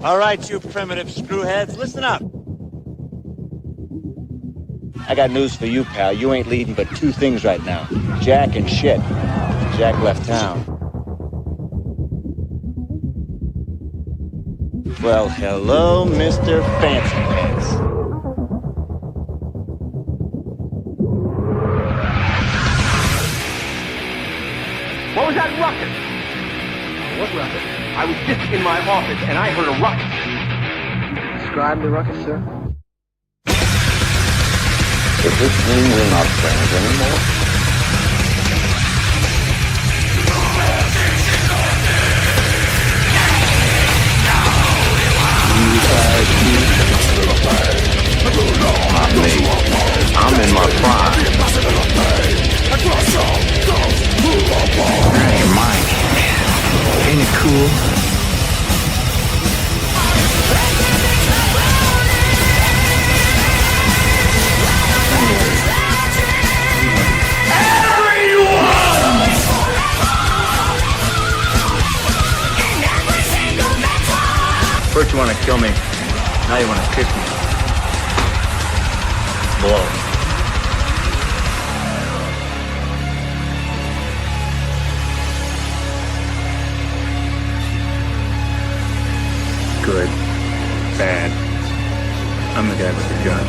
All right, you primitive screwheads, listen up. I got news for you, pal. You ain't leading but two things right now. Jack and shit. Jack left town. Well, hello, Mr. Fancy Pants. What was that ruckus? What ruckus? I was just in my office and I heard a ruckus. Describe the ruckus, sir. Does this mean we're not friends anymore? Not me. I'm in my prime. Hey, Mike. Ain't it cool? First you want to kill me, now you want to kiss me. Blow. Good. Bad. I'm the guy with the gun.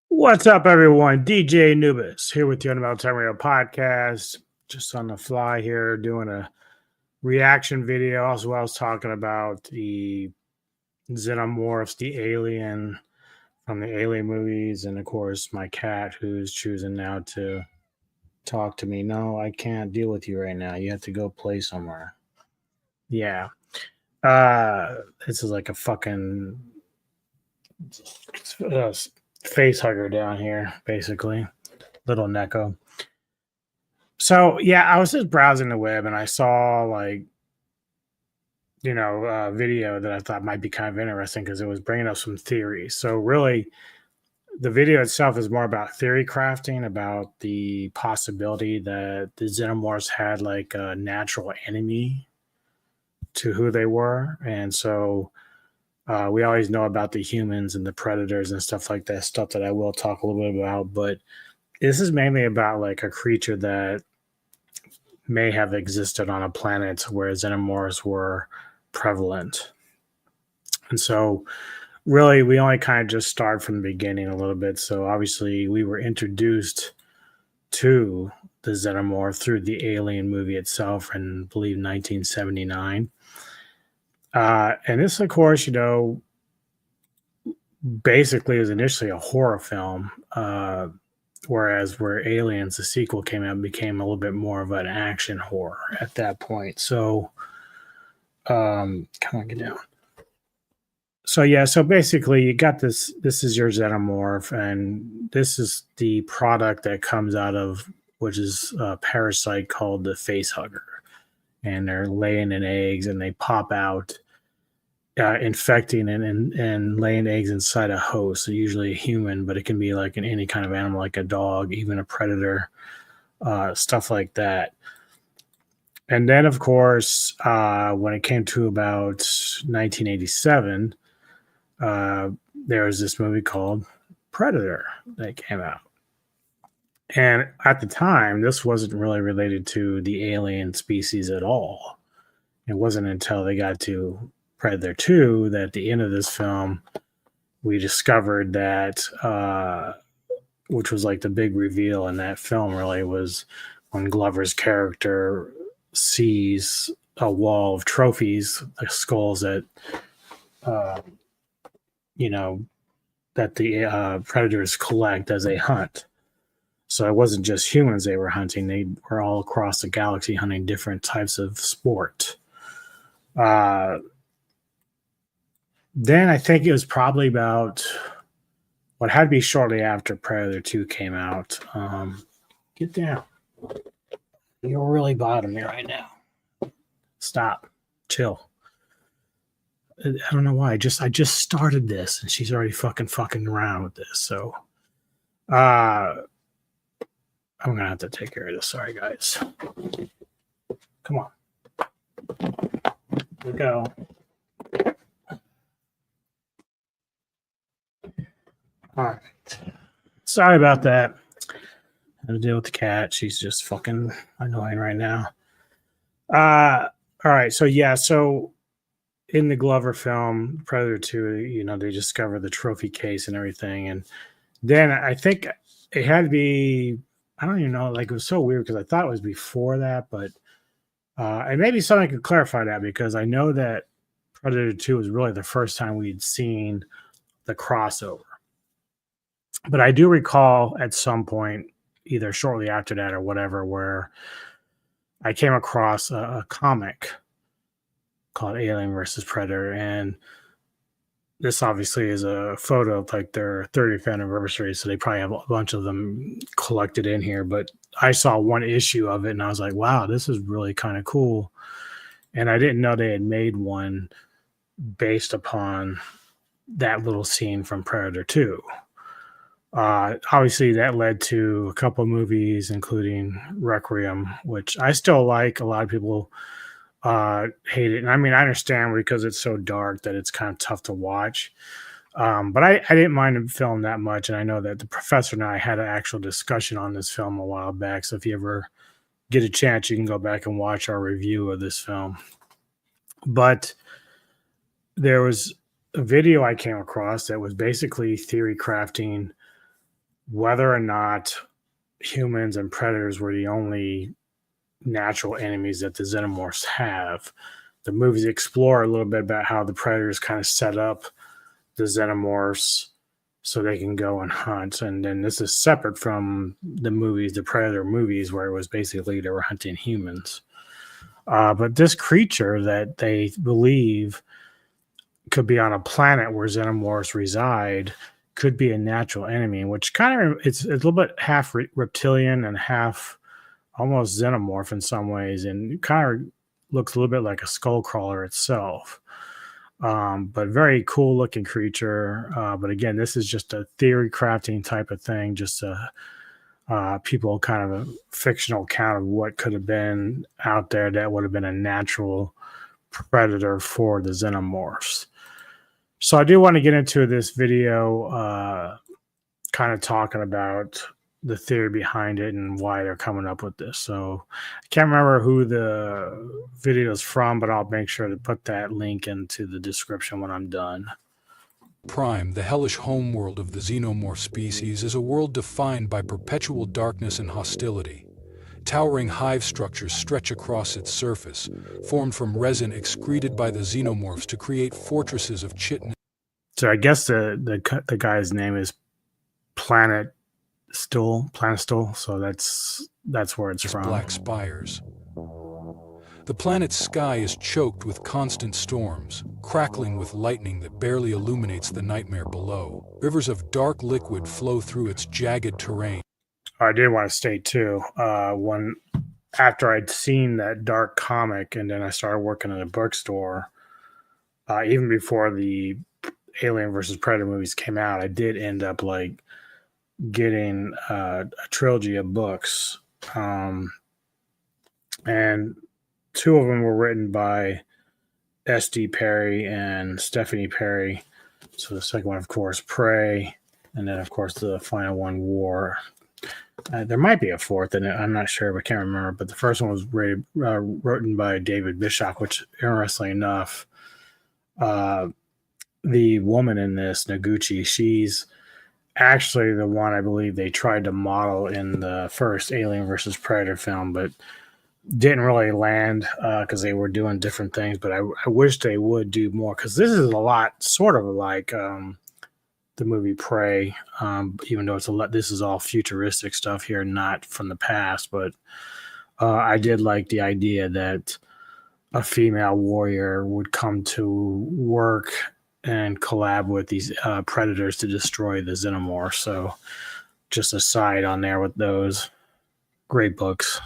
What's up, everyone? DJ Anubis here with the Unnamed Xeno podcast. Just on the fly here, doing a reaction video. Also, I was talking about the Xenomorphs, the alien from the Alien movies, and of course, my cat who's choosing now to talk to me. No, I can't deal with you right now. You have to go play somewhere. Yeah. This is like a fucking face hugger down here, basically. Little Neko. So yeah, I was just browsing the web and I saw like, a video that I thought might be kind of interesting because it was bringing up some theories. So really, the video itself is more about theory crafting, about the possibility that the Xenomorphs had like a natural enemy to who they were. And so we always know about the humans and the predators and stuff like that, stuff that I will talk a little bit about. But this is mainly about like a creature that may have existed on a planet where Xenomorphs were prevalent. And so really, we only kind of just start from the beginning a little bit. So obviously, we were introduced to the Xenomorph through the Alien movie itself in, I believe, 1979. And this, of course, basically was initially a horror film, whereas where Aliens, the sequel came out, became a little bit more of an action horror at that point. So, come on, get down. So yeah, so basically you got this is your Xenomorph, and this is the product that comes out of, which is a parasite called the face hugger. And they're laying in eggs and they pop out, infecting and laying eggs inside a host, so usually a human, but it can be like in any kind of animal, like a dog, even a predator, stuff like that. And then, of course, when it came to about 1987, there was this movie called Predator that came out. And at the time, this wasn't really related to the alien species at all. It wasn't until they got to Predator 2 that at the end of this film, we discovered that, which was like the big reveal in that film, really, was when Glover's character sees a wall of trophies, the skulls that, that the predators collect as they hunt. So it wasn't just humans they were hunting. They were all across the galaxy hunting different types of sport. Then I think it was probably about what had to be shortly after Predator 2 came out. Get down. You're really bothering me right now. Stop. Chill. I don't know why. I just started this and she's already fucking around with this. So I'm gonna have to take care of this. Sorry guys. Come on. Here we go. All right. Sorry about that. I had to deal with the cat. She's just fucking annoying right now. All right. So yeah, so in the Glover film, Predator 2, you know, they discover the trophy case and everything. And then I think it had to be, I don't even know, like it was so weird because I thought it was before that, but and maybe something could clarify that because I know that Predator 2 was really the first time we'd seen the crossover. But I do recall at some point, either shortly after that or whatever, where I came across a comic called Alien versus Predator. And this obviously is a photo of like their 30th anniversary. So they probably have a bunch of them collected in here. But I saw one issue of it and I was like, wow, this is really kind of cool. And I didn't know they had made one based upon that little scene from Predator 2. Obviously, that led to a couple of movies, including Requiem, which I still like. A lot of people hate it. And I mean, I understand because it's so dark that it's kind of tough to watch. But I didn't mind the film that much. And I know that the professor and I had an actual discussion on this film a while back. So if you ever get a chance, you can go back and watch our review of this film. But there was a video I came across that was basically theory crafting whether or not humans and predators were the only natural enemies that the Xenomorphs have. The movies explore a little bit about how the predators kind of set up the Xenomorphs so they can go and hunt. And then this is separate from the movies, the Predator movies, where it was basically they were hunting humans. But this creature that they believe could be on a planet where Xenomorphs reside could be a natural enemy, which kind of it's a little bit half reptilian and half almost xenomorph in some ways, and kind of looks a little bit like a skull crawler itself. But very cool looking creature. But again, this is just a theory crafting type of thing, just people kind of a fictional account of what could have been out there that would have been a natural predator for the Xenomorphs. So I do want to get into this video, kind of talking about the theory behind it and why they're coming up with this. So I can't remember who the video is from, but I'll make sure to put that link into the description when I'm done. Prime, the hellish homeworld of the xenomorph species, is a world defined by perpetual darkness and hostility. Towering hive structures stretch across its surface, formed from resin excreted by the xenomorphs to create fortresses of chitin. So I guess the guy's name is Planet Stool. So that's where it's from. Black spires. The planet's sky is choked with constant storms, crackling with lightning that barely illuminates the nightmare below. Rivers of dark liquid flow through its jagged terrain. I did want to state too, when after I'd seen that dark comic and then I started working in a bookstore, even before the Alien versus Predator movies came out, I did end up like getting a trilogy of books. And two of them were written by S.D. Perry and Stephanie Perry. So the second one, of course, Prey. And then, of course, the final one, War. There might be a fourth in it. I'm not sure, but I can't remember. But the first one was written by David Bishop, which, interestingly enough, the woman in this, Noguchi, she's actually the one I believe they tried to model in the first Alien versus Predator film, but didn't really land because they were doing different things. But I wish they would do more, because this is a lot sort of like the movie Prey, even though this is all futuristic stuff here, not from the past. But I did like the idea that a female warrior would come to work and collab with these predators to destroy the Xenomorph. So just a side on there with those. Great books.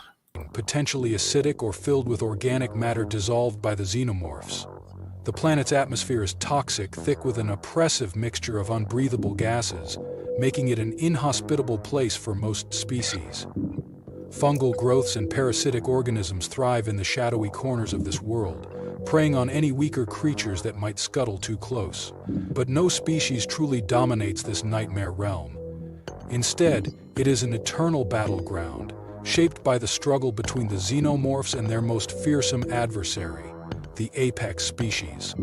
Potentially acidic or filled with organic matter dissolved by the xenomorphs. The planet's atmosphere is toxic, thick with an oppressive mixture of unbreathable gases, making it an inhospitable place for most species. Fungal growths and parasitic organisms thrive in the shadowy corners of this world, preying on any weaker creatures that might scuttle too close. But no species truly dominates this nightmare realm. Instead, it is an eternal battleground, shaped by the struggle between the xenomorphs and their most fearsome adversary, the apex species.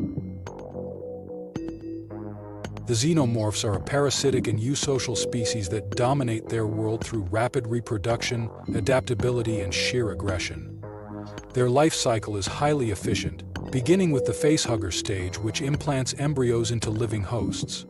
The xenomorphs are a parasitic and eusocial species that dominate their world through rapid reproduction, adaptability, and sheer aggression. Their life cycle is highly efficient, beginning with the facehugger stage, which implants embryos into living hosts.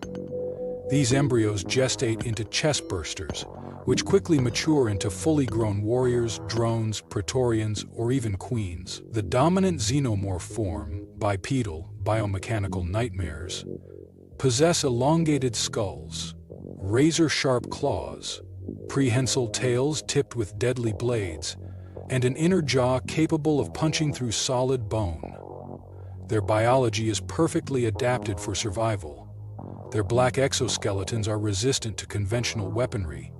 These embryos gestate into chestbursters, which quickly mature into fully grown warriors, drones, praetorians, or even queens. The dominant xenomorph form, bipedal, biomechanical nightmares, possess elongated skulls, razor-sharp claws, prehensile tails tipped with deadly blades, and an inner jaw capable of punching through solid bone. Their biology is perfectly adapted for survival. Their black exoskeletons are resistant to conventional weaponry,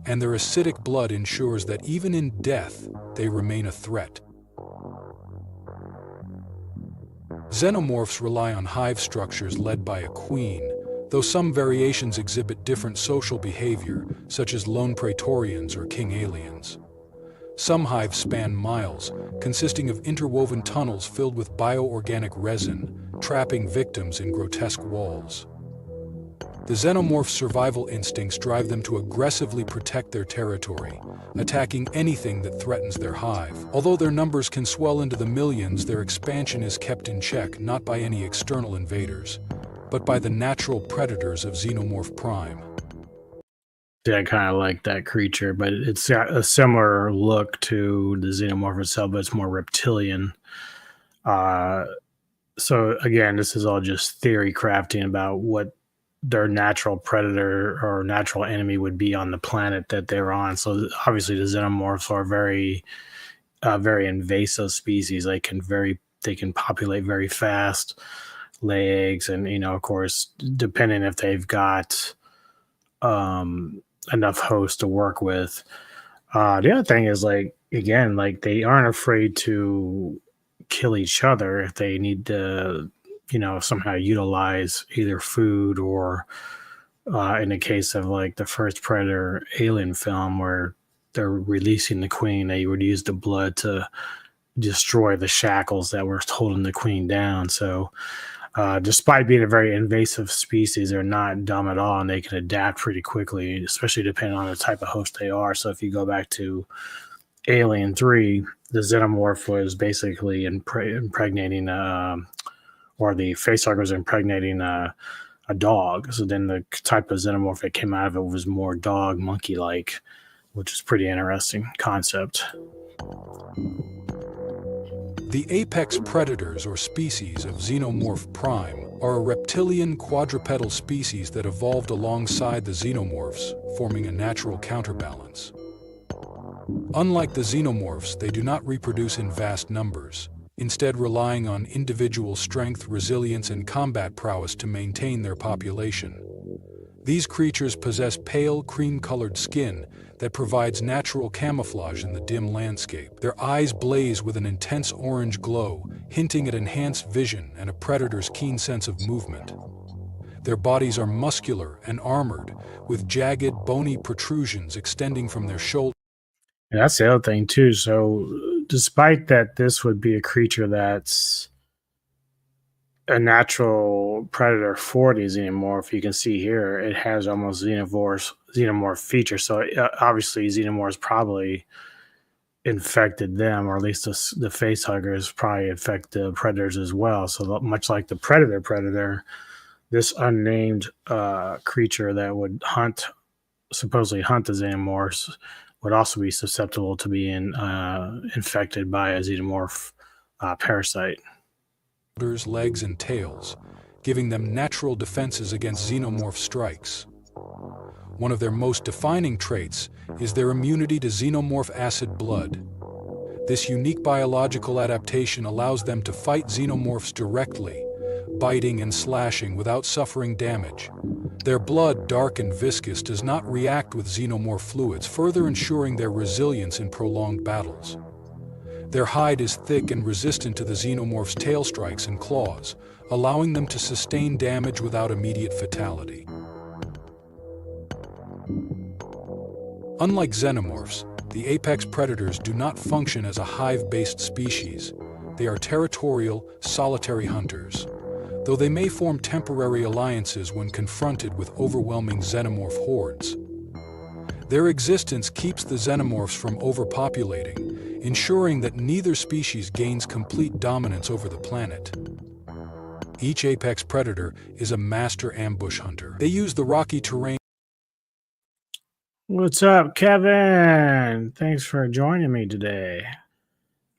and their acidic blood ensures that even in death, they remain a threat. Xenomorphs rely on hive structures led by a queen, though some variations exhibit different social behavior, such as lone praetorians or king aliens. Some hives span miles, consisting of interwoven tunnels filled with bioorganic resin, trapping victims in grotesque walls. The xenomorphs' survival instincts drive them to aggressively protect their territory, attacking anything that threatens their hive. Although their numbers can swell into the millions, their expansion is kept in check not by any external invaders, but by the natural predators of Xenomorph Prime. Yeah, I kind of like that creature, but it's got a similar look to the xenomorph itself, but it's more reptilian. So again, this is all just theory crafting about what their natural predator or natural enemy would be on the planet that they're on. So obviously the xenomorphs are very invasive species. They can populate very fast, lay eggs, and of course, depending if they've got enough hosts to work with. The other thing is they aren't afraid to kill each other if they need to somehow utilize either food or in the case of the first Predator Alien film where they're releasing the queen, they would use the blood to destroy the shackles that were holding the queen down. So despite being a very invasive species, they're not dumb at all, and they can adapt pretty quickly, especially depending on the type of host they are. So if you go back to Alien 3, the xenomorph was basically impregnating or the facehugger was impregnating a dog. So then the type of xenomorph that came out of it was more dog, monkey-like, which is pretty interesting concept. The apex predators or species of Xenomorph Prime are a reptilian quadrupedal species that evolved alongside the xenomorphs, forming a natural counterbalance. Unlike the xenomorphs, they do not reproduce in vast numbers, instead relying on individual strength, resilience, and combat prowess to maintain their population. These creatures possess pale, cream-colored skin that provides natural camouflage in the dim landscape. Their eyes blaze with an intense orange glow, hinting at enhanced vision and a predator's keen sense of movement. Their bodies are muscular and armored, with jagged, bony protrusions extending from their shoulders. And that's the other thing, too. So despite that this would be a creature that's a natural predator for the xenomorph, you can see here it has almost xenomorph features. So obviously xenomorphs probably infected them, or at least the facehuggers probably infect the predators as well. So much like the predator, this unnamed creature that would supposedly hunt the xenomorphs would also be susceptible to being infected by a xenomorph parasite. Legs and tails, giving them natural defenses against xenomorph strikes. One of their most defining traits is their immunity to xenomorph acid blood. This unique biological adaptation allows them to fight xenomorphs directly, biting and slashing without suffering damage. Their blood, dark and viscous, does not react with xenomorph fluids, further ensuring their resilience in prolonged battles. Their hide is thick and resistant to the xenomorph's tail strikes and claws, allowing them to sustain damage without immediate fatality. Unlike xenomorphs, the apex predators do not function as a hive-based species. They are territorial, solitary hunters. Though they may form temporary alliances when confronted with overwhelming xenomorph hordes. Their existence keeps the xenomorphs from overpopulating, ensuring that neither species gains complete dominance over the planet. Each apex predator is a master ambush hunter. They use the rocky terrain. What's up, Kevin? Thanks for joining me today.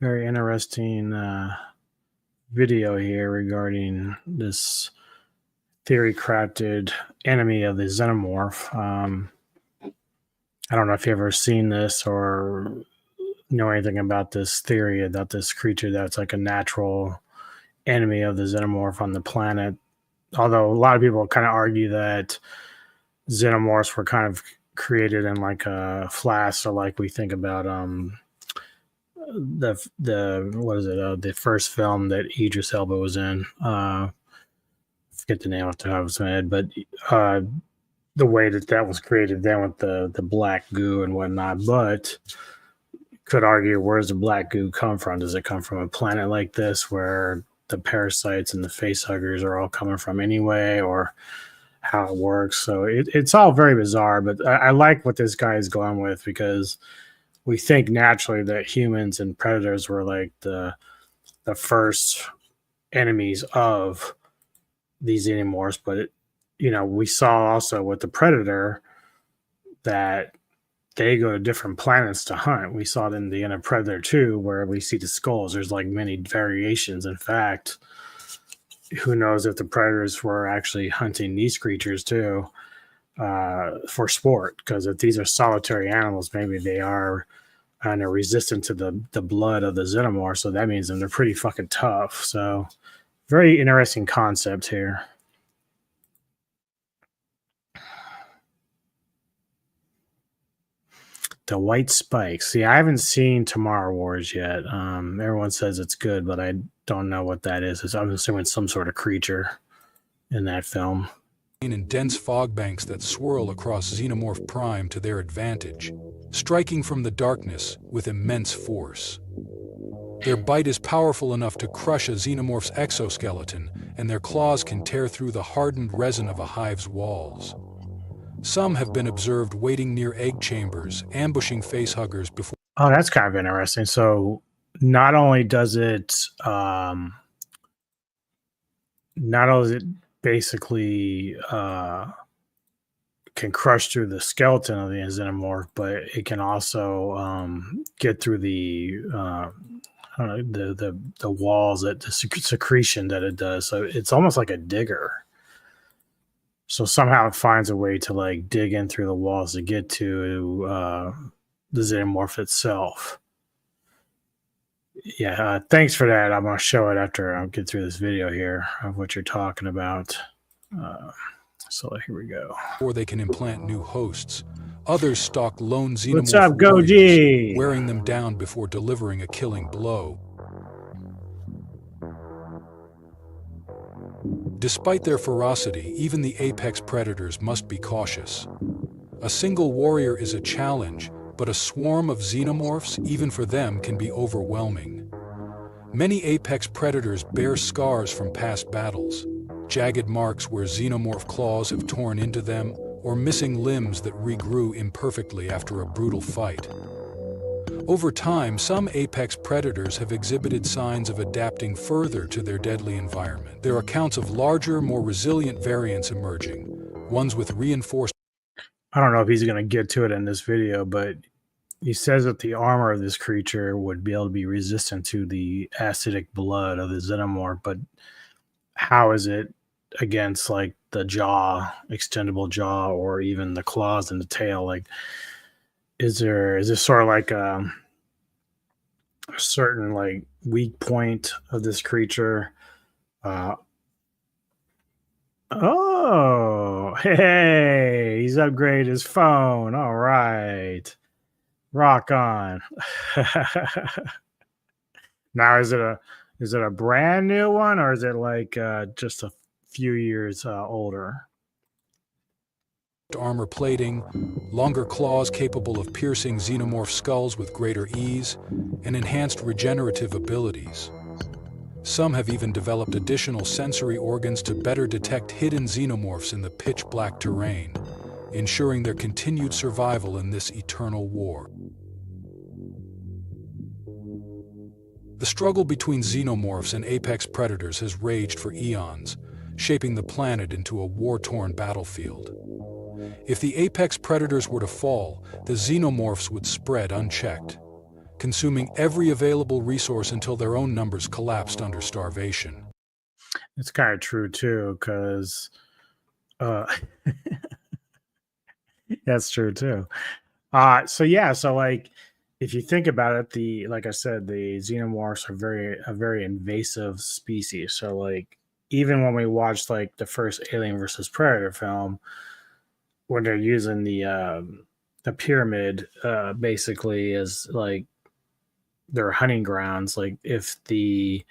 Very interesting video here regarding this theory-crafted enemy of the xenomorph. I don't know if you've ever seen this or know anything about this theory about this creature that's like a natural enemy of the xenomorph on the planet. Although a lot of people kind of argue that xenomorphs were kind of created in like a flash, or like we think about the first film that Idris Elba was in. Forget the name off the top of my head, but the way that was created then with the black goo and whatnot. But could argue, where does the black goo come from? Does it come from a planet like this where the parasites and the face huggers are all coming from anyway, or how it works? So it's all very bizarre, but I like what this guy is going with, because we think naturally that humans and predators were like the first enemies of these xenomorphs, but we saw also with the predator that they go to different planets to hunt. We saw it in the end of Predator 2, where we see the skulls. There's like many variations. In fact, who knows if the predators were actually hunting these creatures too for sport? Because if these are solitary animals, maybe they are resistant to the blood of the xenomorph. So that means they're pretty fucking tough. So very interesting concept here. The white spikes. See, I haven't seen Tomorrow Wars yet. Everyone says it's good, but I don't know what that is. I'm assuming some sort of creature in that film. In dense fog banks that swirl across Xenomorph Prime to their advantage, striking from the darkness with immense force. Their bite is powerful enough to crush a xenomorph's exoskeleton, and their claws can tear through the hardened resin of a hive's walls. Some have been observed waiting near egg chambers, ambushing facehuggers before... Oh, that's kind of interesting. So not only does it basically can crush through the skeleton of the xenomorph, but it can also get through the walls, that the secretion that it does. So it's almost like a digger. So somehow it finds a way to like dig in through the walls to get to the xenomorph itself. Yeah, thanks for that. I'm going to show it after I get through this video here of what you're talking about. So here we go. Or they can implant new hosts. Others stalk lone xenomorph What's up, warriors, Goji? wearing them down before delivering a killing blow. Despite their ferocity, even the apex predators must be cautious. A single warrior is a challenge, but a swarm of xenomorphs, even for them, can be overwhelming. Many apex predators bear scars from past battles, jagged marks where xenomorph claws have torn into them, or missing limbs that regrew imperfectly after a brutal fight. Over time, some apex predators have exhibited signs of adapting further to their deadly environment. There are accounts of larger, more resilient variants emerging, ones with reinforced... I don't know if he's going to get to it in this video, but he says that the armor of this creature would be able to be resistant to the acidic blood of the xenomorph, but how is it against like the jaw, extendable jaw, or even the claws and the tail? Like, is this sort of like a certain like weak point of this creature Oh, hey, he's upgraded his phone. All right. Rock on. Now is it a brand new one or is it like just a few years older? Armor plating, longer claws capable of piercing xenomorph skulls with greater ease, and enhanced regenerative abilities. Some have even developed additional sensory organs to better detect hidden xenomorphs in the pitch-black terrain, ensuring their continued survival in this eternal war. The struggle between xenomorphs and apex predators has raged for eons, shaping the planet into a war-torn battlefield. If the apex predators were to fall, the xenomorphs would spread unchecked, consuming every available resource until their own numbers collapsed under starvation. It's kind of true too, because uh, that's true too. So yeah, so like if you think about it, like I said, the xenomorphs are a very invasive species. So like even when we watched like the first Alien versus Predator film, when they're using the pyramid basically as like their hunting grounds, like if the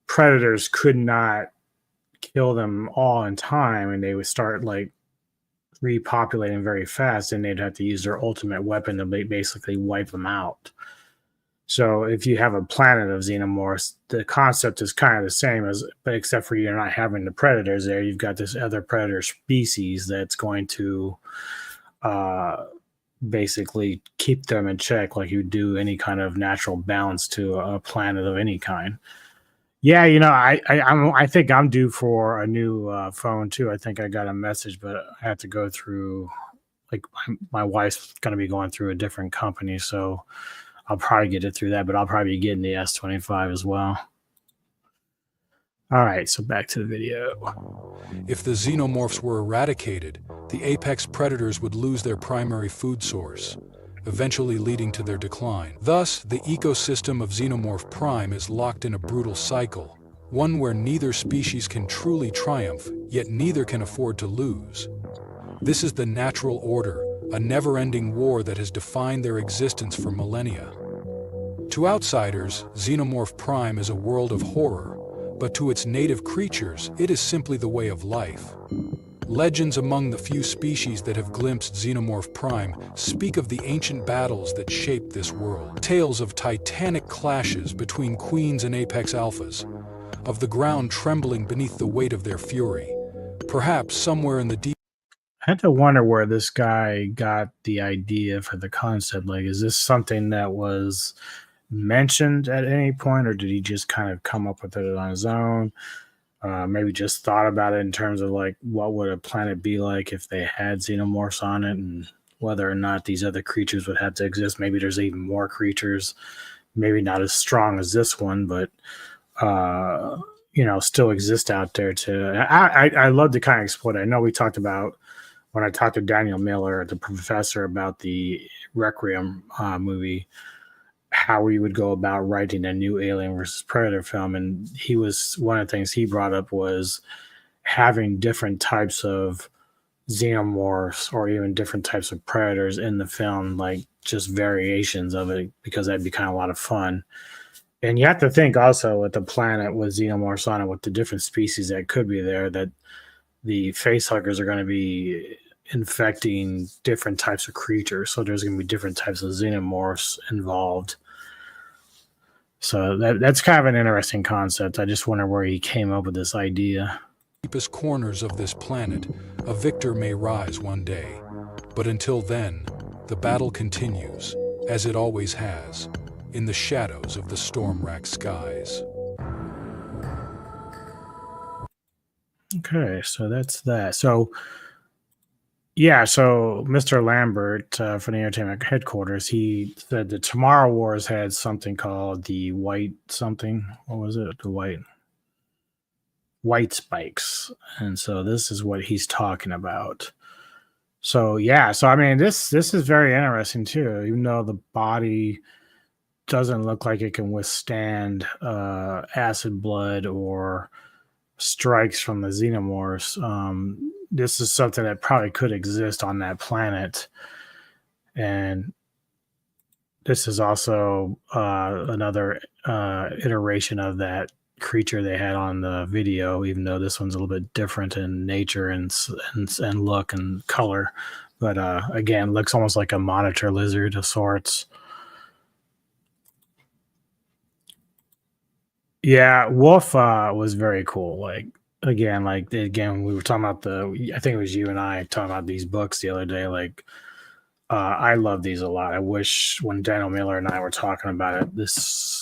predators could not kill them all in time and they would start like repopulating very fast, and they'd have to use their ultimate weapon to basically wipe them out. So if you have a planet of xenomorphs, the concept is kind of the same but except for you're not having the predators there. You've got this other predator species that's going to basically keep them in check, like you do any kind of natural balance to a planet of any kind. Yeah, I think I'm due for a new phone too. I think I got a message, but I have to go through. Like my wife's going to be going through a different company, so I'll probably get it through that. But I'll probably be getting the S25 as well. All right, so back to the video. If the xenomorphs were eradicated, the apex predators would lose their primary food source, eventually leading to their decline. Thus, the ecosystem of Xenomorph Prime is locked in a brutal cycle, one where neither species can truly triumph, yet neither can afford to lose. This is the natural order, a never-ending war that has defined their existence for millennia. To outsiders, Xenomorph Prime is a world of horror, but to its native creatures, it is simply the way of life. Legends among the few species that have glimpsed Xenomorph Prime speak of the ancient battles that shaped this world. Tales of titanic clashes between queens and apex alphas, of the ground trembling beneath the weight of their fury. Perhaps somewhere in the deep... I had to wonder where this guy got the idea for the concept. Like, is this something that was mentioned at any point, or did he just kind of come up with it on his own? Maybe just thought about it in terms of like what would a planet be like if they had xenomorphs on it, and whether or not these other creatures would have to exist. Maybe there's even more creatures, maybe not as strong as this one, but still exist out there too. I love to kind of explore it. I know we talked about when I talked to Daniel Miller, the professor, about the Requiem movie, how we would go about writing a new Alien versus Predator film. And one of the things he brought up was having different types of xenomorphs or even different types of predators in the film, like just variations of it, because that'd be kind of a lot of fun. And you have to think also with the planet with xenomorphs on it, with the different species that could be there, that the facehuggers are going to be infecting different types of creatures. So there's going to be different types of xenomorphs involved. So that's kind of an interesting concept. I just wonder where he came up with this idea. Deepest corners of this planet, a victor may rise one day. But until then, the battle continues, as it always has, in the shadows of the storm-racked skies. Okay, so that's that. So, yeah, so Mr. Lambert from the Entertainment Headquarters, he said the Tomorrow Wars had something called the white something. What was it? The white spikes. And so this is what he's talking about. So, yeah, so I mean, this is very interesting too, even though the body doesn't look like it can withstand acid blood or strikes from the Xenomorphs. This is something that probably could exist on that planet, and this is also another iteration of that creature they had on the video, even though this one's a little bit different in nature and look and color. But again, looks almost like a monitor lizard of sorts. Yeah, Wolf was very cool. Like again, we were talking about I think it was you and I talking about these books the other day. Like, I love these a lot. I wish when Daniel Miller and I were talking about it,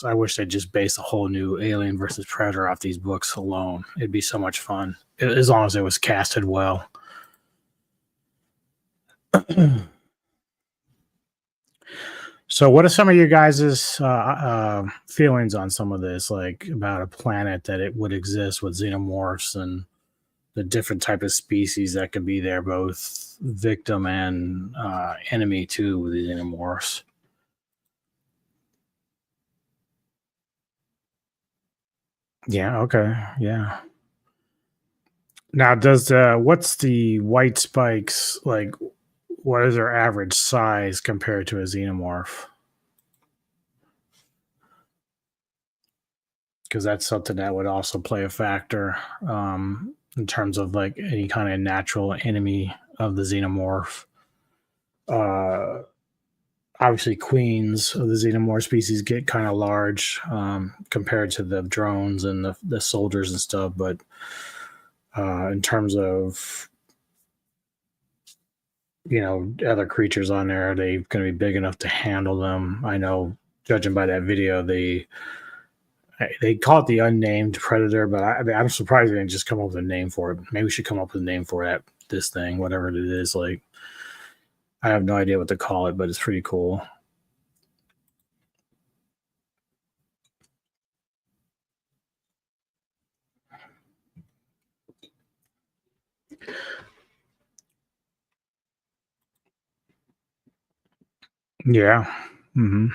I wish they'd just base a whole new Alien versus Predator off these books alone. It'd be so much fun, as long as it was casted well. So, what are some of your guys' feelings on some of this, like about a planet that it would exist with xenomorphs and the different type of species that could be there, both victim and enemy to the xenomorphs? Yeah. Okay. Yeah. Now, what's the white spikes like? What is their average size compared to a xenomorph? Because that's something that would also play a factor in terms of like any kind of natural enemy of the xenomorph. Obviously, queens of the xenomorph species get kind of large compared to the drones and the soldiers and stuff. But in terms of other creatures on there, are they going to be big enough to handle them? I know, judging by that video, they call it the unnamed predator, but I'm surprised they didn't just come up with a name for it. Maybe we should come up with a name for this thing, whatever it is. Like, I have no idea what to call it, but it's pretty cool. Yeah. Mm-hmm.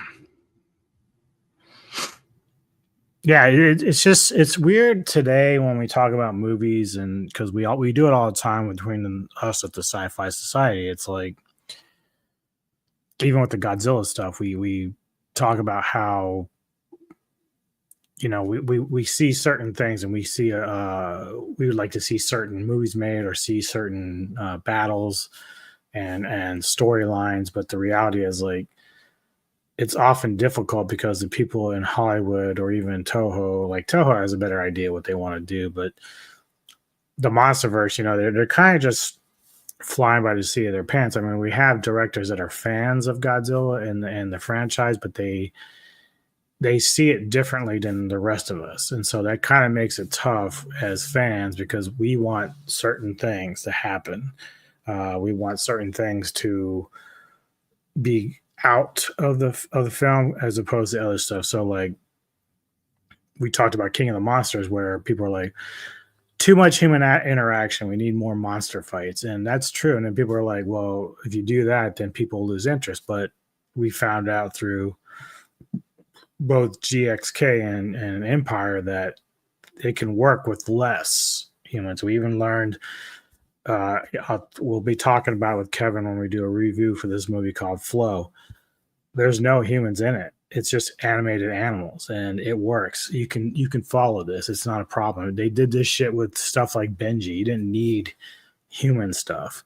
Yeah, it's weird today when we talk about movies, and because we do it all the time between us at the Sci-Fi Society. It's like, even with the Godzilla stuff, we talk about how we see certain things, and we would like to see certain movies made or see certain battles and storylines, but the reality is, like, it's often difficult because the people in Hollywood or even Toho, like Toho has a better idea what they want to do, but the MonsterVerse, they're kind of just flying by the seat of their pants. I mean, we have directors that are fans of Godzilla and the franchise, but they see it differently than the rest of us. And so that kind of makes it tough as fans because we want certain things to happen. We want certain things to be out of the film as opposed to other stuff. So, like, we talked about King of the Monsters, where people are like, too much human interaction, we need more monster fights, and that's true. And then people are like, well, if you do that, then people lose interest. But we found out through both GXK and Empire that it can work with less humans. We even learned, we'll be talking about with Kevin when we do a review for this movie called Flow. There's no humans in it. It's just animated animals, and it works. You can follow this. It's not a problem. They did this shit with stuff like Benji. You didn't need human stuff.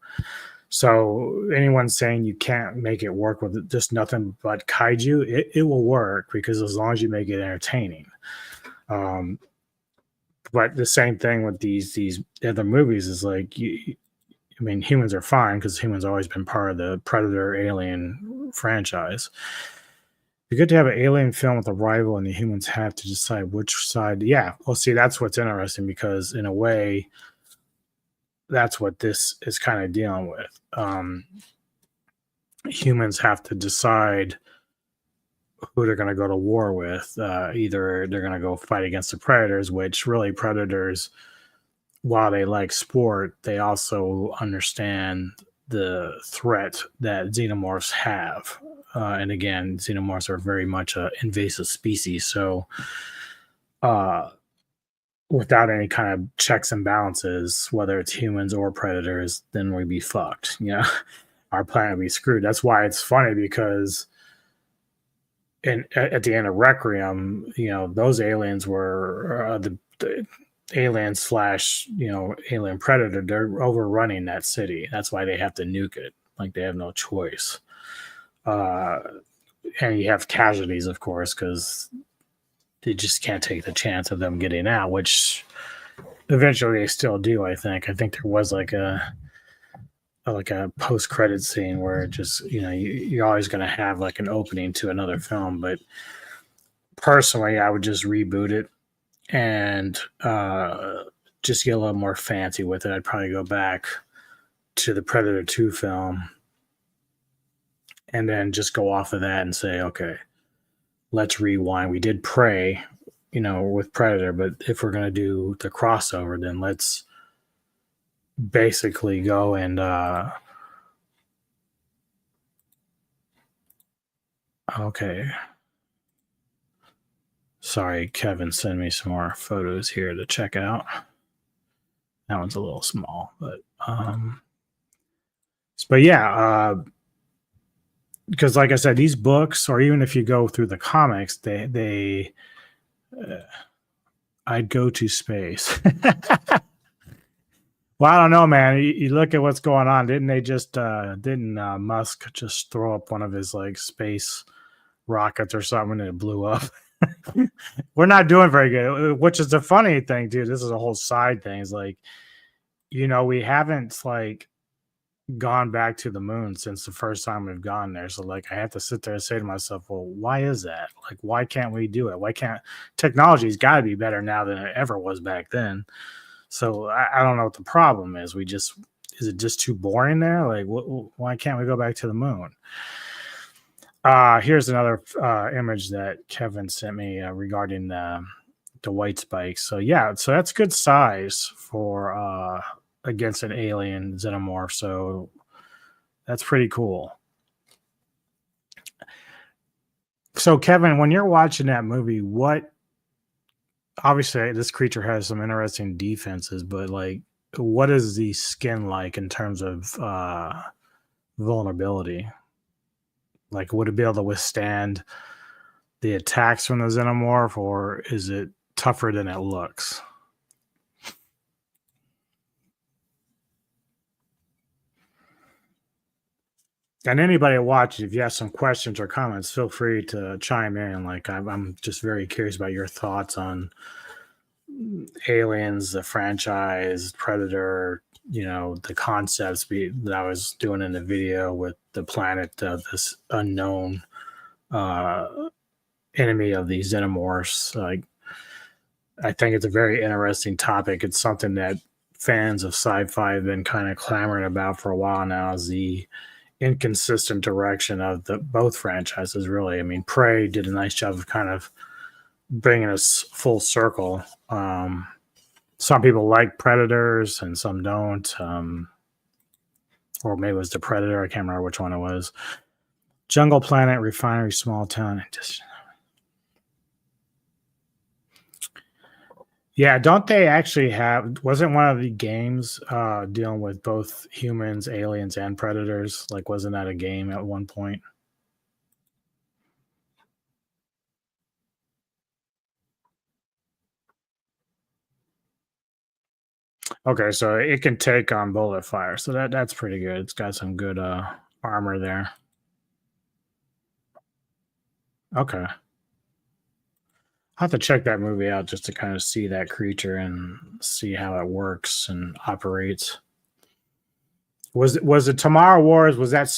So anyone saying you can't make it work with just nothing but kaiju, it will work, because as long as you make it entertaining. But the same thing with these other movies is like, humans are fine because humans have always been part of the Predator Alien franchise. It'd be good to have an alien film with a rival, and the humans have to decide which side. Yeah, well, see, that's what's interesting, because in a way, that's what this is kind of dealing with. Humans have to decide who they're going to go to war with. Either they're going to go fight against the predators, which really predators, while they like sport, they also understand the threat that xenomorphs have. And again, xenomorphs are very much an invasive species. So without any kind of checks and balances, whether it's humans or predators, then we'd be fucked. Our planet would be screwed. That's why it's funny, because at the end of Requiem, those aliens were the alien slash alien predator. They're overrunning that city. That's why they have to nuke it. Like, they have no choice. And you have casualties, of course, because they just can't take the chance of them getting out, which eventually they still do. I think there was like a post-credit scene where it just, you're always going to have like an opening to another film. But personally, I would just reboot it and just get a little more fancy with it. I'd probably go back to the Predator 2 film and then just go off of that and say, okay, let's rewind. We did Prey, with Predator, but if we're going to do the crossover, then let's basically go and okay. Sorry, Kevin, send me some more photos here to check out. That one's a little small, but yeah, because like I said, these books, or even if you go through the comics, they I'd go to space. Well, I don't know, man. You look at what's going on. Didn't Musk just throw up one of his like space rockets or something and it blew up? We're not doing very good, which is the funny thing, dude. This is a whole side thing. It's like, we haven't like gone back to the moon since the first time we've gone there. So like, I have to sit there and say to myself, well, why is that? Like, why can't we do it? Why can't technology's got to be better now than it ever was back then? So I don't know what the problem is. Is it just too boring there? Like, why can't we go back to the moon? Here's another image that Kevin sent me regarding the white spikes. So yeah, so that's good size for against an alien xenomorph. So that's pretty cool. So Kevin, when you're watching that movie, obviously this creature has some interesting defenses, but like, what is the skin like in terms of vulnerability? Like, would it be able to withstand the attacks from the xenomorph, or is it tougher than it looks? And anybody watching, if you have some questions or comments, feel free to chime in. Like, I'm just very curious about your thoughts on Aliens, the franchise, Predator, the concepts that I was doing in the video with the planet of this unknown enemy of the xenomorphs. Like, I think it's a very interesting topic. It's something that fans of sci-fi have been kind of clamoring about for a while now, is the inconsistent direction of both franchises, really. I mean, Prey did a nice job of kind of bringing us full circle. Some people like Predators and some don't. Or maybe it was the Predator. I can't remember which one it was. Jungle Planet, Refinery, Small Town. Yeah, don't they actually wasn't one of the games dealing with both humans, aliens, and predators? Like, wasn't that a game at one point? Okay, so it can take on bullet fire. So that's pretty good. It's got some good armor there. Okay. I'll have to check that movie out just to kind of see that creature and see how it works and operates. Was it Tomorrow Wars? Was that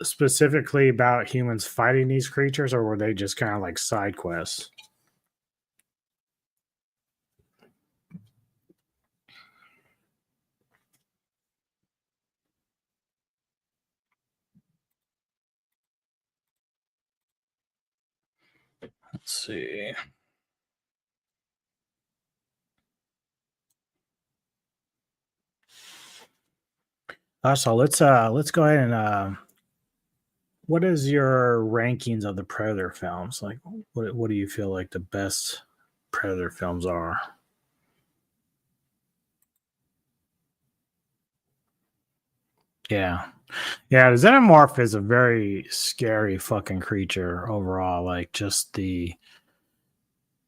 specifically about humans fighting these creatures, or were they just kind of like side quests? Let's see. So let's go ahead and what is your rankings of the Predator films? Like, what do you feel like the best Predator films are? Yeah. Yeah, the Xenomorph is a very scary fucking creature overall. Like, just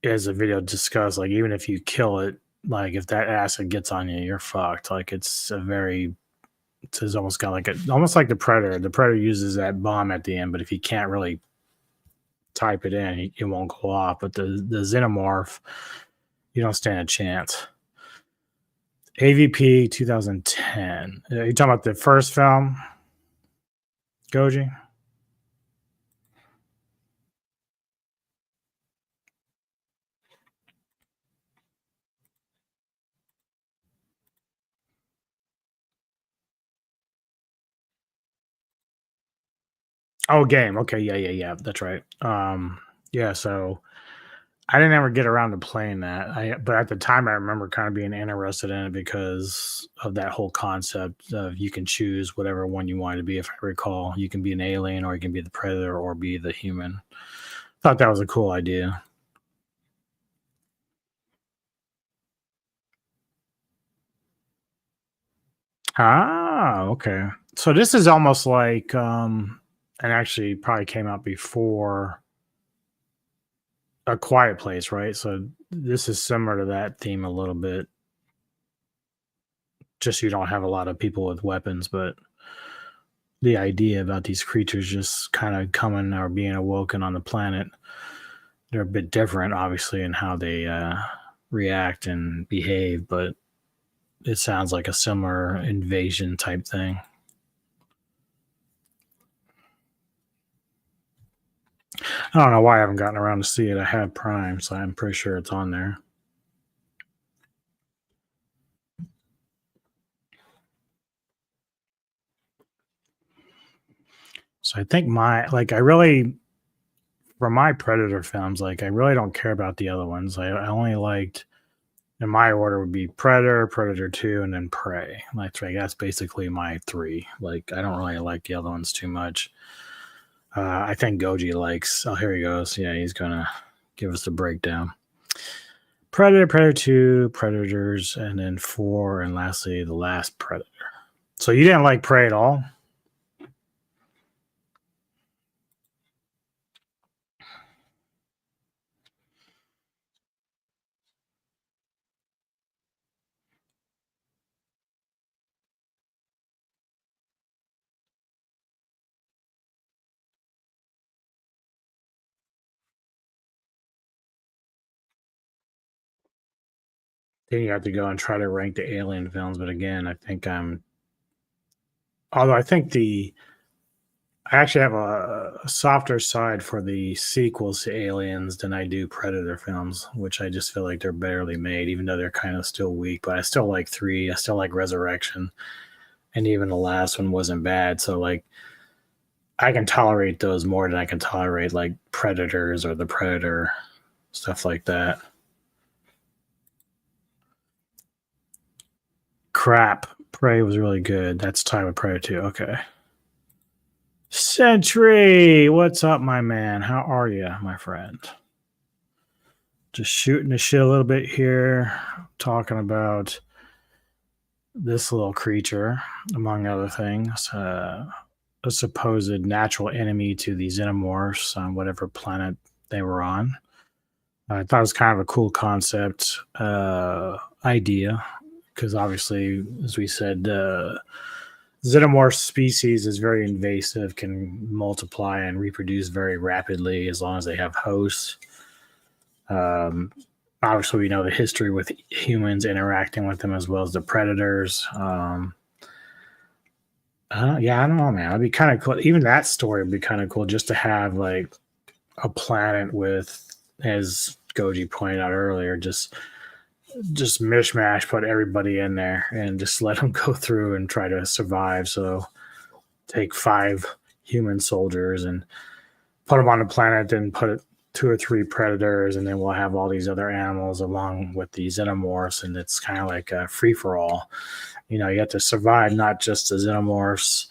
as the video discussed, like, even if you kill it, like, if that acid gets on you, you're fucked. Like, it's almost got like almost like the Predator. The Predator uses that bomb at the end, but if you can't really type it in, it won't go off. But the Xenomorph, you don't stand a chance. AVP 2010. Are you talking about the first film, Goji? Oh, game. Okay, yeah. That's right. Yeah. So I didn't ever get around to playing that. But at the time, I remember kind of being interested in it because of that whole concept of you can choose whatever one you want to be. If I recall, you can be an alien, or you can be the predator, or be the human. Thought that was a cool idea. Ah, okay. So this is almost like, and actually probably came out before A Quiet Place, right? So this is similar to that theme a little bit. Just you don't have a lot of people with weapons, but the idea about these creatures just kind of coming or being awoken on the planet, they're a bit different, obviously, in how they react and behave, but it sounds like a similar invasion type thing. I don't know why I haven't gotten around to see it. I have Prime, so I'm pretty sure it's on there. So I think for my Predator films, like, I really don't care about the other ones. I only liked, in my order would be Predator, Predator 2, and then Prey. That's basically my three. Like, I don't really like the other ones too much. I think Goji likes. Oh, here he goes. Yeah, he's gonna give us a breakdown. Predator, Predator 2, Predators, and then 4, and lastly, the last Predator. So you didn't like Prey at all? Then you have to go and try to rank the Alien films. But again, I think although I think I actually have a softer side for the sequels to Aliens than I do Predator films, which I just feel like they're barely made, even though they're kind of still weak. But I still like 3. I still like Resurrection. And even the last one wasn't bad. So, like, I can tolerate those more than I can tolerate, like, Predators or the Predator, stuff like that. Crap. Prey was really good. That's tied with Predator 2. Okay. Sentry, what's up, my man? How are you, my friend? Just shooting the shit a little bit here, talking about this little creature, among other things. A supposed natural enemy to the Xenomorphs on whatever planet they were on. I thought it was kind of a cool concept idea, because obviously, as we said, Xenomorph species is very invasive, can multiply and reproduce very rapidly as long as they have hosts. Obviously, we know the history with humans interacting with them as well as the predators. Yeah, I don't know, man. It'd be kind of cool. Even that story would be kind of cool, just to have like a planet with, as Goji pointed out earlier, just mishmash, put everybody in there and just let them go through and try to survive. So take 5 human soldiers and put them on the planet, then put 2 or 3 predators, and then we'll have all these other animals along with the xenomorphs, and it's kind of like a free-for-all. You know, you have to survive not just the xenomorphs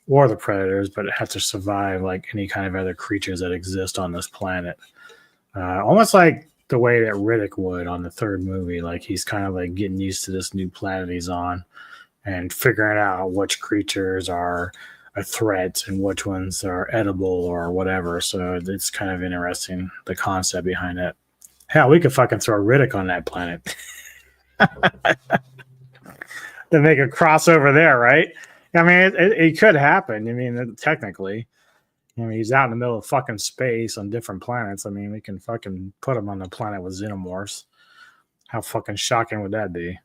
or the predators, but it has to survive like any kind of other creatures that exist on this planet. Almost like the way that Riddick would on the 3rd movie. Like, he's kind of like getting used to this new planet he's on, and figuring out which creatures are a threat and which ones are edible or whatever. So it's kind of interesting, the concept behind it. Hell, we could fucking throw Riddick on that planet. To make a crossover there, right? I mean, it could happen. I mean, technically. I mean, he's out in the middle of fucking space on different planets. I mean, we can fucking put him on the planet with Xenomorphs. How fucking shocking would that be?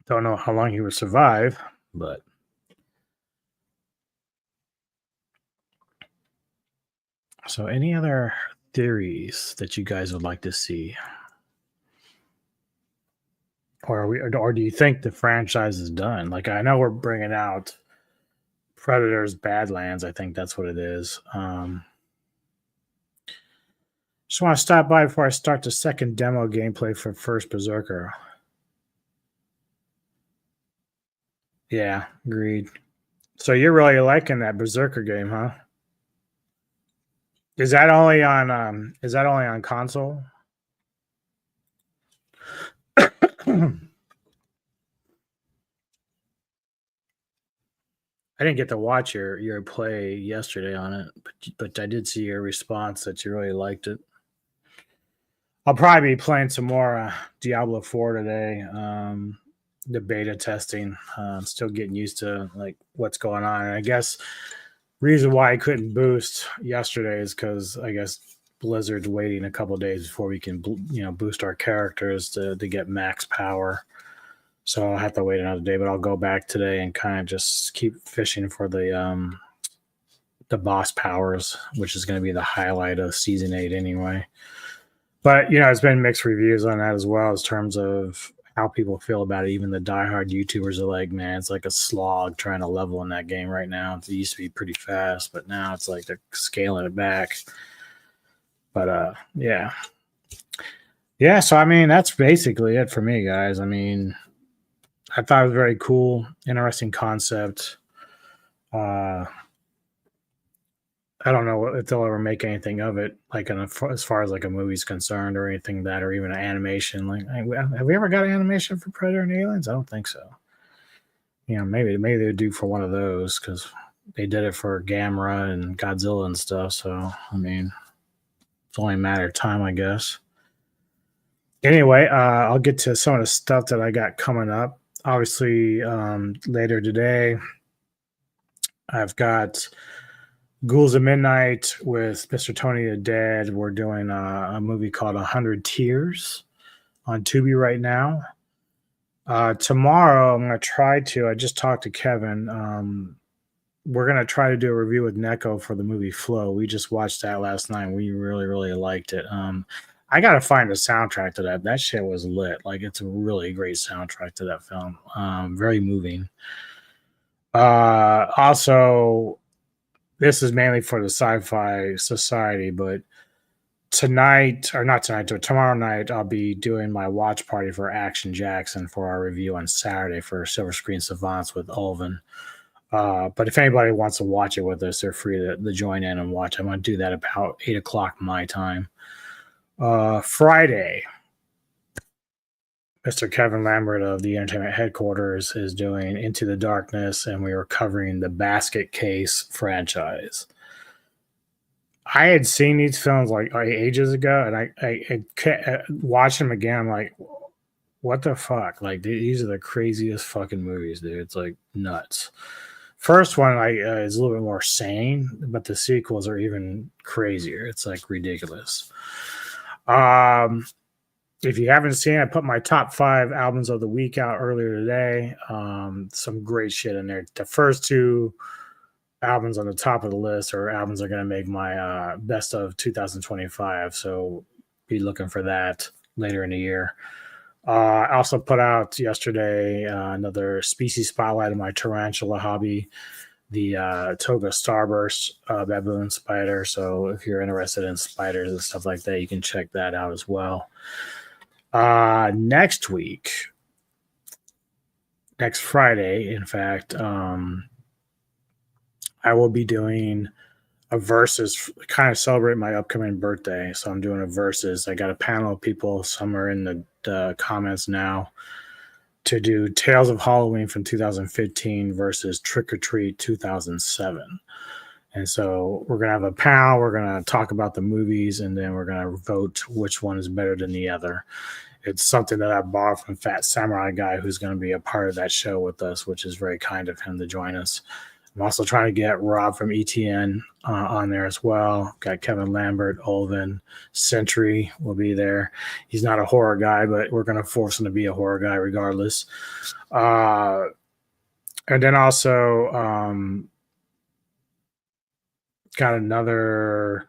Don't know how long he would survive, but... So any other theories that you guys would like to see? Or do you think the franchise is done? Like, I know we're bringing out Predators Badlands. I think that's what it is. Just want to stop by before I start the second demo gameplay for First Berserker. Yeah, agreed. So you're really liking that Berserker game, huh? Is that only on console? I didn't get to watch your play yesterday on it, but I did see your response that you really liked it. I'll probably be playing some more Diablo 4 today. The beta testing. I'm still getting used to like what's going on. And I guess reason why I couldn't boost yesterday is because I guess Blizzard's waiting a couple days before we can boost our characters to get max power. So I'll have to wait another day, but I'll go back today and kind of just keep fishing for the boss powers, which is going to be the highlight of Season 8 anyway. But, it's been mixed reviews on that as well as terms of how people feel about it. Even the diehard YouTubers are like, man, it's like a slog trying to level in that game right now. It used to be pretty fast, but now it's like they're scaling it back. But, yeah. Yeah, so, I mean, that's basically it for me, guys. I mean... I thought it was very cool, interesting concept. I don't know if they'll ever make anything of it, like as far as like a movie's concerned or anything that, or even an animation. Like, have we ever got an animation for Predator and Aliens? I don't think so. Maybe they would do for one of those because they did it for Gamera and Godzilla and stuff. So, I mean, it's only a matter of time, I guess. Anyway, I'll get to some of the stuff that I got coming up. Obviously, later today, I've got Ghouls of Midnight with Mr. Tony the Dead. We're doing a movie called 100 Tears on Tubi right now. Tomorrow, I'm going to try to, I just talked to Kevin. We're going to try to do a review with Neko for the movie Flow. We just watched that last night. We really, really liked it. I got to find the soundtrack to that. That shit was lit. Like, it's a really great soundtrack to that film. Very moving. Also, this is mainly for the Sci-Fi Society, but tomorrow night, I'll be doing my watch party for Action Jackson for our review on Saturday for Silver Screen Savants with Ulvin. But if anybody wants to watch it with us, they're free to join in and watch. I'm going to do that about 8 o'clock my time. Friday, Mr. Kevin Lambert of the Entertainment Headquarters is doing Into the Darkness, and we are covering the Basket Case franchise. I had seen these films like ages ago, and I watched them again. I'm like, what the fuck? Like, these are the craziest fucking movies, dude. It's like nuts. First one is a little bit more sane, but the sequels are even crazier. It's like ridiculous. If you haven't seen it, I put my top 5 albums of the week out earlier today. Some great shit in there. The first 2 albums on the top of the list are albums that are going to make my best of 2025. So be looking for that later in the year. I also put out yesterday another species spotlight of my tarantula hobby, the Toga Starburst baboon spider. So if you're interested in spiders and stuff like that, you can check that out as well. Next Friday, in fact, I will be doing a versus, kind of celebrate my upcoming birthday. So I'm doing a versus. I got a panel of people. Some are in the comments now to do Tales of Halloween from 2015 versus Trick or Treat 2007. And so we're going to have a panel. We're going to talk about the movies, and then we're going to vote which one is better than the other. It's something that I bought from Fat Samurai Guy, who's going to be a part of that show with us, which is very kind of him to join us. I'm also trying to get Rob from ETN on there as well. Got Kevin Lambert, Olvin, Sentry will be there. He's not a horror guy, but we're going to force him to be a horror guy regardless. And then also got another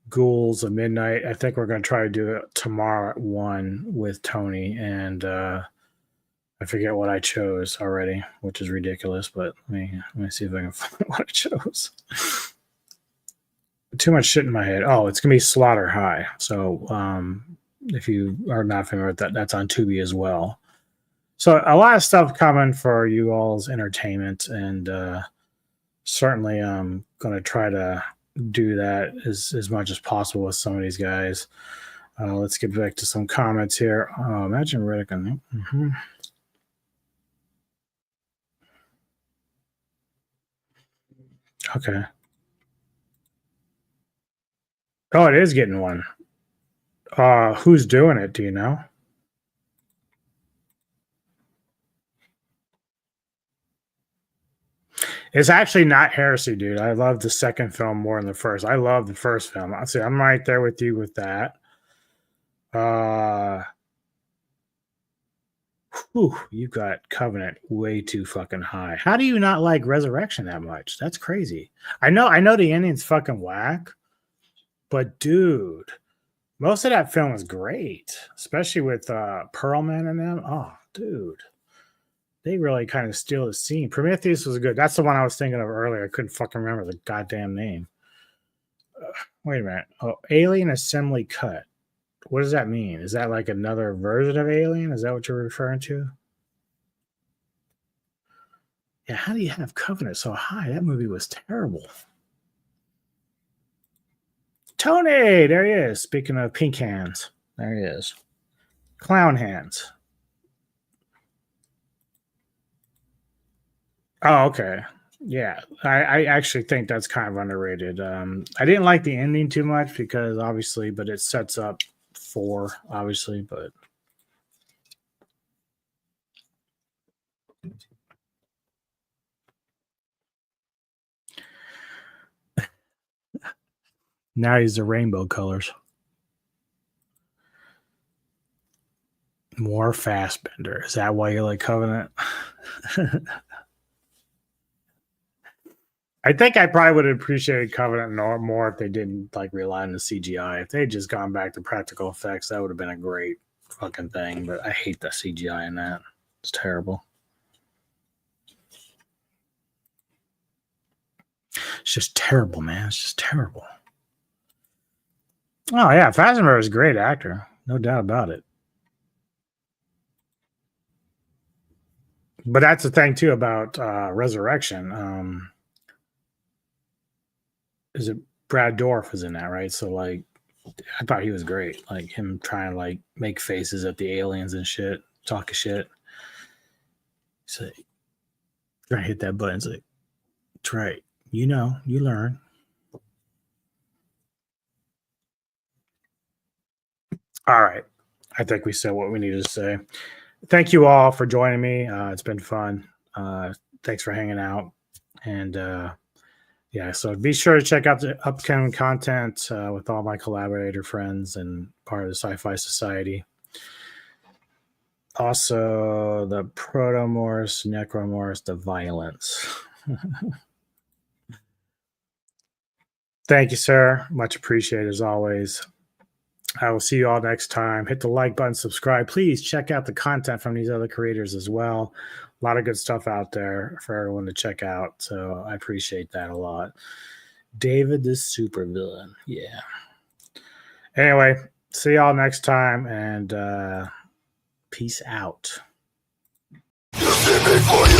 Ghouls of Midnight. I think we're going to try to do it tomorrow at 1 with Tony, and I forget what I chose already, which is ridiculous, but let me see if I can find what I chose. Too much shit in my head. Oh, it's going to be Slaughter High. So if you are not familiar with that, that's on Tubi as well. So a lot of stuff coming for you all's entertainment, and certainly I'm going to try to do that as much as possible with some of these guys. Let's get back to some comments here. Imagine Riveting. Mm-hmm. Okay. Oh, it is getting one. Who's doing it? Do you know? It's actually not Heresy, dude. I love the second film more than the first. I love the first film. I'll say I'm right there with you with that. You got Covenant way too fucking high. How do you not like Resurrection that much? That's crazy. I know the ending's fucking whack, but dude, most of that film is great, especially with Perlman and them. Oh, dude, they really kind of steal the scene. Prometheus was good. That's the one I was thinking of earlier. I couldn't fucking remember the goddamn name. Wait a minute. Oh, Alien Assembly Cut. What does that mean? Is that like another version of Alien? Is that what you're referring to? Yeah, how do you have Covenant so high? That movie was terrible. Tony, there he is. Speaking of pink hands, there he is. Clown hands. Oh, okay. Yeah, I actually think that's kind of underrated. I didn't like the ending too much because obviously, but it sets up 4, obviously, but now he's the rainbow colors. More Fassbender. Is that why you like Covenant? I think I probably would have appreciated Covenant more if they didn't like rely on the CGI. If they had just gone back to practical effects, that would have been a great fucking thing. But I hate the CGI in that. It's terrible. It's just terrible, man. It's just terrible. Oh yeah, Fassbender is a great actor, no doubt about it. But that's the thing too about Resurrection. Is it Brad Dourif is in that, right? So like I thought he was great. Like him trying to like make faces at the aliens and shit, talking shit. So try to hit that button. It's like, that's right. You know, you learn. All right. I think we said what we needed to say. Thank you all for joining me. It's been fun. Thanks for hanging out. And yeah, so be sure to check out the upcoming content with all my collaborator friends and part of the Sci-Fi Society. Also, the Protomorphs, Necromorphs, the Violence. Thank you, sir. Much appreciated as always. I will see you all next time. Hit the like button, subscribe. Please check out the content from these other creators as well. A lot of good stuff out there for everyone to check out. So I appreciate that a lot. David the Supervillain. Yeah. Anyway, see y'all next time, and peace out. You see me for you.